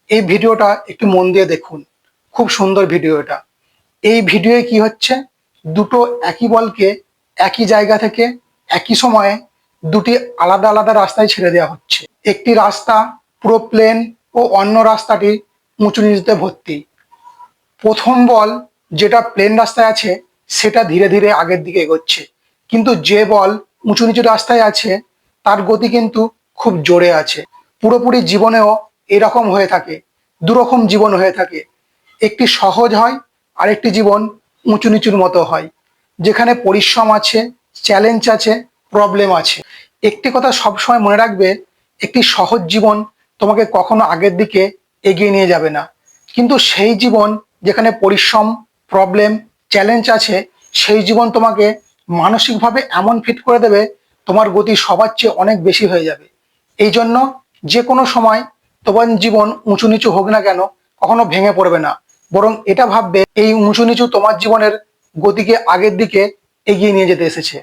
এই ভিডিওটা একটু মন দিয়ে দেখুন, খুব সুন্দর ভিডিও এটা। এই ভিডিওয়ে কি হচ্ছে, দুটো একই বলকে একই জায়গা থেকে একই সময়ে দুটি আলাদা আলাদা রাস্তায় ছেড়ে দেওয়া হচ্ছে। একটি রাস্তা পুরো প্লেন ও অন্য রাস্তাটি উঁচু নিচুতে ভর্তি। প্রথম বল যেটা প্লেন রাস্তায় আছে সেটা ধীরে ধীরে আগের দিকে এগোচ্ছে, কিন্তু যে বল উঁচু নিচু রাস্তায় আছে তার গতি কিন্তু খুব জোরে আছে। পুরোপুরি জীবনেও এরকম হয়ে থাকে, দুরকম জীবন হয়ে থাকে। একটি সহজ হয় আর একটি জীবন উঁচু নিচুর মতো হয়, যেখানে পরিশ্রম আছে, চ্যালেঞ্জ আছে, প্রবলেম আছে। একটি কথা সবসময় মনে রাখবে, একটি সহজ জীবন তোমাকে কখনো আগের দিকে এগিয়ে নিয়ে যাবে না, কিন্তু সেই জীবন যেখানে পরিশ্রম, প্রবলেম, চ্যালেঞ্জ আছে, সেই জীবন তোমাকে মানসিকভাবে এমন ফিট করে দেবে, তোমার গতি সবার চেয়ে অনেক বেশি হয়ে যাবে। এই জন্য যে কোনো সময় তোমার জীবন উঁচু নিচু হোক না কেন, কখনো ভেঙে পড়বে না, বরং এটা ভাববে এই উঁচু নিচু তোমার জীবনের গতিকে আগের দিকে এগিয়ে নিয়ে যেতে এসেছে।